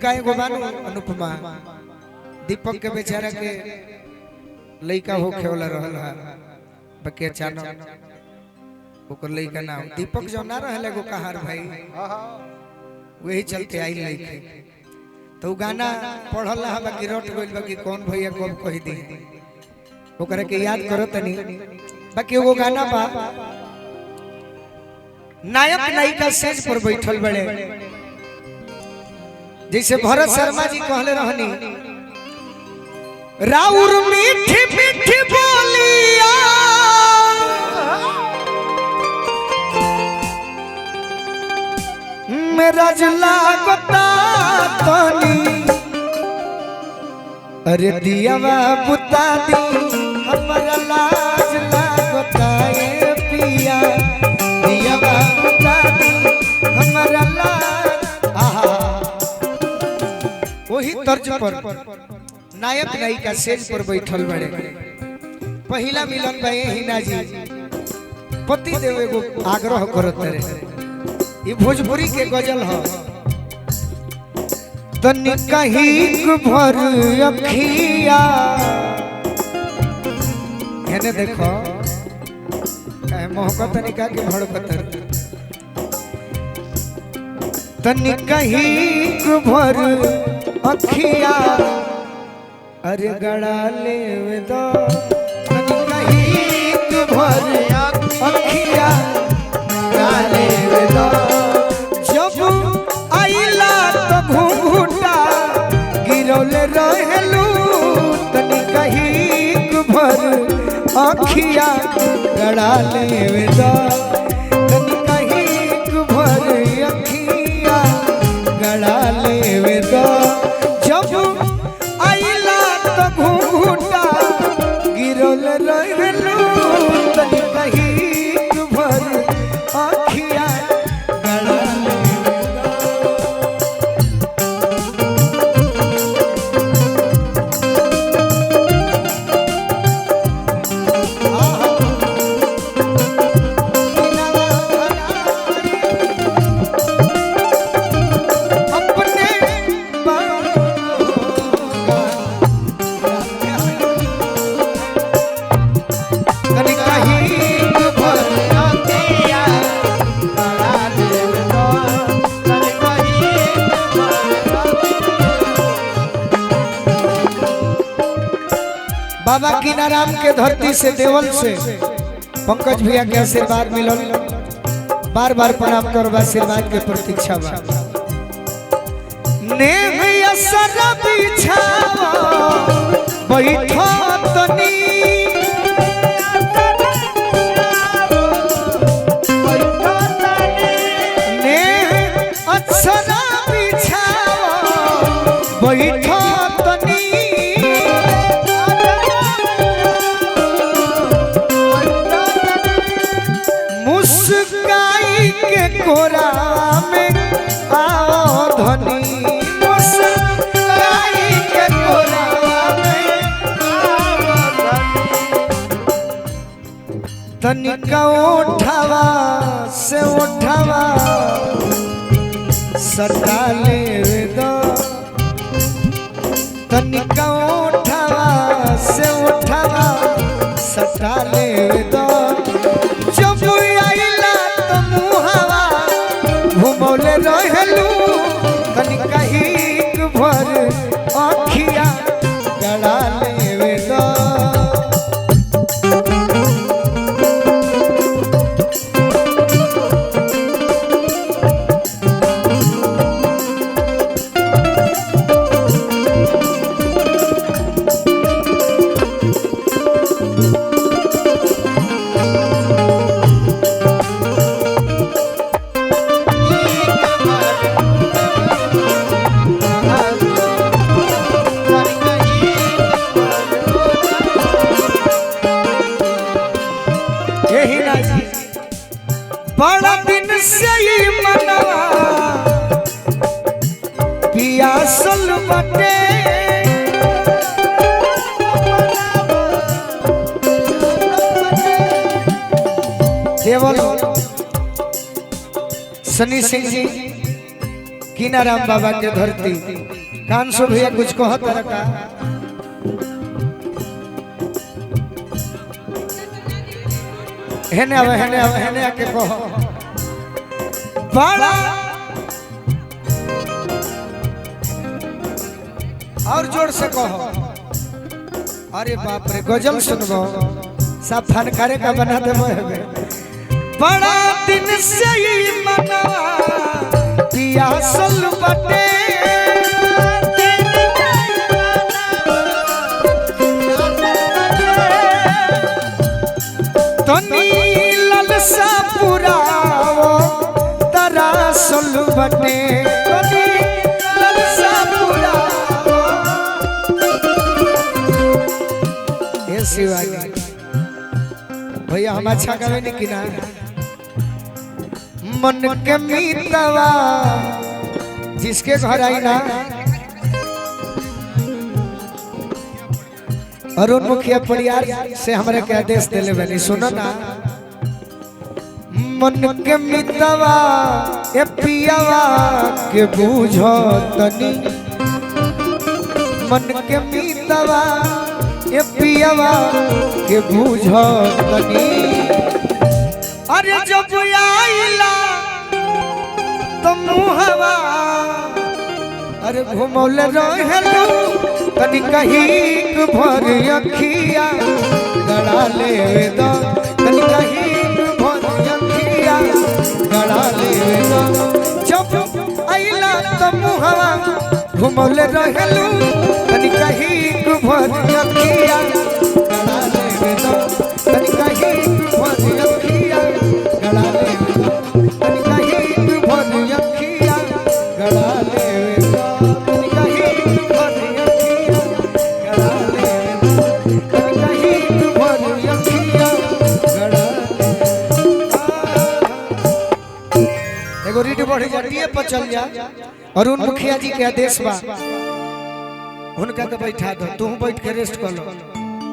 उनका एगो बानू अनुपमा दीपक के बेचारा के लइका हो खेवला रहल है बके अचानक ओकर लइका नाम दीपक जो ना रहले एगो कहार भाई वही चलते आई लइके तो गाना पढ़ल है बाकी रट गइल बाकी कौन भैया कब कह दी ओकरा के याद करो तनी बाकी एगो गाना बा नायक नायिका स्टेज पर बैठल बड़े जैसे भरत शर्मा जी कहले रहनी राउर मीठी मीठी बोलिया मेरा जला गोता तनी अरे दिया बुता दी हमारा लाज लागता ये पिया दिया बुता दी हमारा लाज आहा वही तर्ज पर नायक नायिका स्टेज पर बैठल बड़े पहला मिलन बा हिना जी पति देव एगो आग्रह करत रहे ये भोजपुरी के गजल है तनी कहीं भर अखिया हेने देखो काहे मोहब्बत तनिका के भड़कत तनी कहीं भर अखिया अरे गड़ा ले दो तनी कहीं भर अखिया गड़ा ले दो जब आइला तो घूंघूटा गिरौले रहेलू तनी कहीं भर अखिया गड़ा ले दो तनी कहीं भर अखिया गड़ा ले दो जब आइला तो घूंघूटा गिरौले रहेलू तनी कहीं भर अखिया गड़ा बाबा कीनाराम के धरती से देवल से पंकज भैया के आशीर्वाद मिलल बार बार प्रणाम करब आशीर्वाद के प्रतीक्षा बा नेह असर बिछावा बैठो तनी नेह असर बिछावा बैठो तनी मुस्काई के कोरा में आओ धनी मुस्काई के कोरा में आओ धनी तनिका उठावा से उठावा सटा ले दो तनिका उठावा से उठावा सटा ले दो जब आइला तो मुहावा घुमौले रहेलू तनी कहीं भर अखिया गड़ा ले दो बड़ा दिन से ही मनवा पियासल बटे देवल सनी सिंह जी कीनाराम बाबा के धरती कान सो भैया कुछ कहो तरह का हेने आके कहो बड़ा और जोर से कहो। अरे बाप रे गजल सुनबो सब फनकारे का बना देबो। बड़ा दिन से ही मनवा पियासल बटे तनी ललसा पुराओ तरासल बटे तनी ललसा पुराओ। ये शिवाजी भैया हम अच्छा गावे नहीं कि ना मन के मीतवा जिसके घर आई ना अरुण मुखिया परियार से हमारे के आदेश दिले बनी सुनो ना। मन के मीतवा ए पियावा के बूझो तनी मन के मीतवा ए पियावा के बूझो तनी। अरे जब आइला तो मुहवा अरे घुमौल रहलू तनी कहीं भर अखिया गड़ा ले दो तनी कहीं भर अखिया गड़ा ले दो। जब आइला तो मुहवा घुमौल रहलू तनी कहीं भर अखिया गड़ा ले दो तनी कहीं भर अखिया गड़ा ले दो तनी कहीं भर अखिया गड़ा ले दो तनी कहीं भर अखिया गड़ा ले दो तनी कहीं भर अखिया गड़ा ले। एगो रीड बढ़ जाती पर चल जा। अरुण मुखिया जी के आदेश बा उनका के बैठा दो तू बैठ के रेस्ट कर लो।